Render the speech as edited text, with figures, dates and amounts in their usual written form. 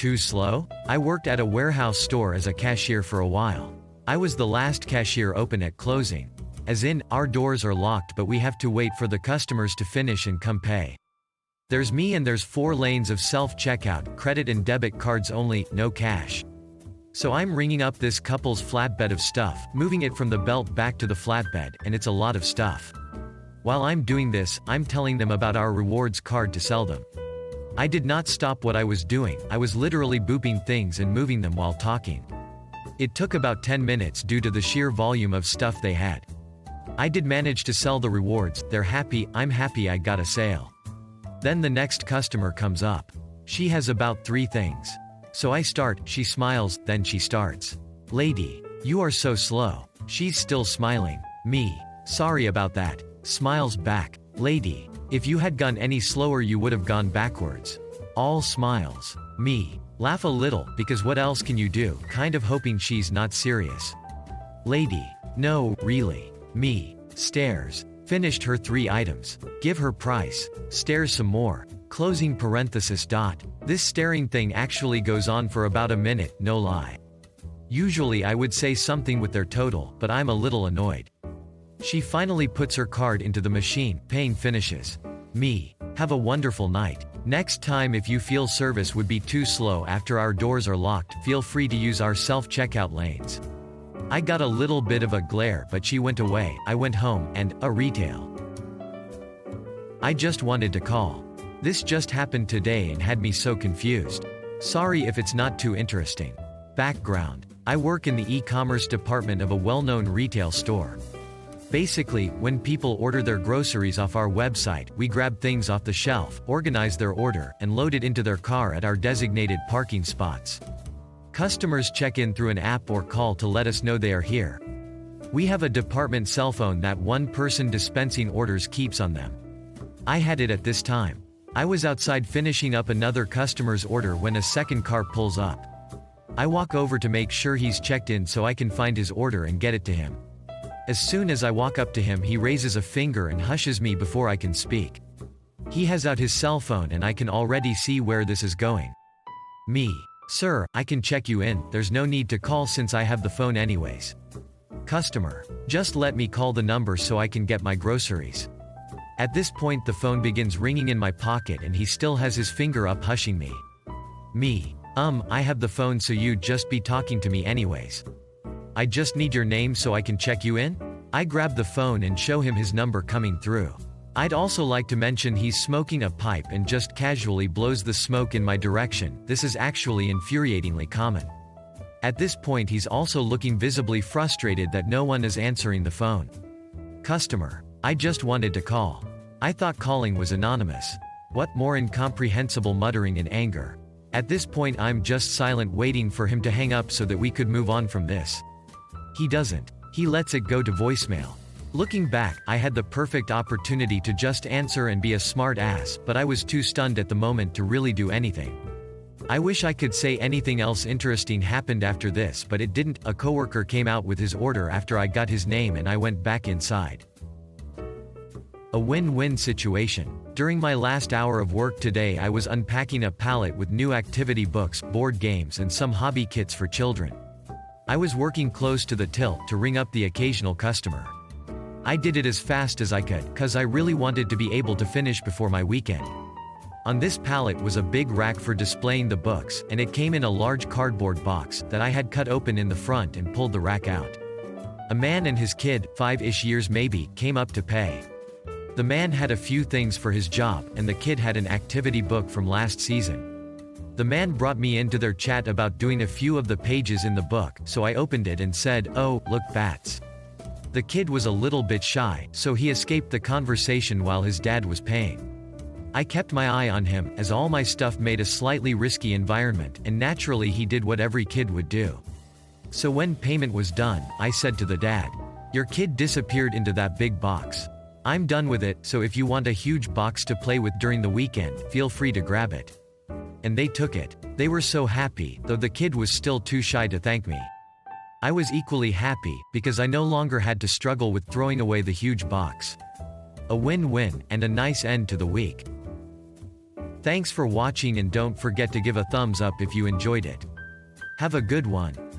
too slow? I worked at a warehouse store as a cashier for a while. I was the last cashier open at closing. As in, our doors are locked but we have to wait for the customers to finish and come pay. There's me and there's 4 lanes of self-checkout, credit and debit cards only, no cash. So I'm ringing up this couple's flatbed of stuff, moving it from the belt back to the flatbed, and it's a lot of stuff. While I'm doing this, I'm telling them about our rewards card to sell them. I did not stop what I was doing, I was literally booping things and moving them while talking. It took about 10 minutes due to the sheer volume of stuff they had. I did manage to sell the rewards, they're happy, I'm happy I got a sale. Then the next customer comes up. She has about 3 things. So I start, she smiles, then she starts. Lady, you are so slow. She's still smiling. Me, sorry about that. Smiles back. Lady, if you had gone any slower you would have gone backwards. All smiles. Me, laugh a little, because what else can you do, kind of hoping she's not serious. Lady, no, really. Me, stares. Finished her 3 items. Give her price. Stares some more. Closing parenthesis dot. This staring thing actually goes on for about a minute, no lie. Usually I would say something with their total, but I'm a little annoyed. She finally puts her card into the machine, paying finishes. Me, have a wonderful night. Next time if you feel service would be too slow after our doors are locked, feel free to use our self-checkout lanes. I got a little bit of a glare but she went away, I went home, and, retail. I just wanted to call. This just happened today and had me so confused. Sorry if it's not too interesting. Background. I work in the e-commerce department of a well-known retail store. Basically, when people order their groceries off our website, we grab things off the shelf, organize their order, and load it into their car at our designated parking spots. Customers check in through an app or call to let us know they are here. We have a department cell phone that one person dispensing orders keeps on them. I had it at this time. I was outside finishing up another customer's order when a second car pulls up. I walk over to make sure he's checked in so I can find his order and get it to him. As soon as I walk up to him he raises a finger and hushes me before I can speak. He has out his cell phone and I can already see where this is going. Me. Sir, I can check you in, there's no need to call since I have the phone anyways. Customer. Just let me call the number so I can get my groceries. At this point the phone begins ringing in my pocket and he still has his finger up hushing me. Me. I have the phone so you'd just be talking to me anyways. I just need your name so I can check you in? I grab the phone and show him his number coming through. I'd also like to mention he's smoking a pipe and just casually blows the smoke in my direction. This is actually infuriatingly common. At this point he's also looking visibly frustrated that no one is answering the phone. Customer. I just wanted to call. I thought calling was anonymous. What more incomprehensible muttering in anger. At this point I'm just silent waiting for him to hang up so that we could move on from this. He doesn't. He lets it go to voicemail. Looking back, I had the perfect opportunity to just answer and be a smart ass, but I was too stunned at the moment to really do anything. I wish I could say anything else interesting happened after this but it didn't. A coworker came out with his order after I got his name and I went back inside. A win-win situation. During my last hour of work today I was unpacking a pallet with new activity books, board games and some hobby kits for children. I was working close to the till to ring up the occasional customer. I did it as fast as I could, cause I really wanted to be able to finish before my weekend. On this pallet was a big rack for displaying the books, and it came in a large cardboard box that I had cut open in the front and pulled the rack out. A man and his kid, 5-ish years maybe, came up to pay. The man had a few things for his job, and the kid had an activity book from last season. The man brought me into their chat about doing a few of the pages in the book, so I opened it and said, "Oh, look bats." The kid was a little bit shy, so he escaped the conversation while his dad was paying. I kept my eye on him, as all my stuff made a slightly risky environment, and naturally he did what every kid would do. So when payment was done, I said to the dad, "Your kid disappeared into that big box. I'm done with it, so if you want a huge box to play with during the weekend, feel free to grab it." And they took it. They were so happy, though the kid was still too shy to thank me. I was equally happy, because I no longer had to struggle with throwing away the huge box. A win-win, and a nice end to the week. Thanks for watching and don't forget to give a thumbs up if you enjoyed it. Have a good one.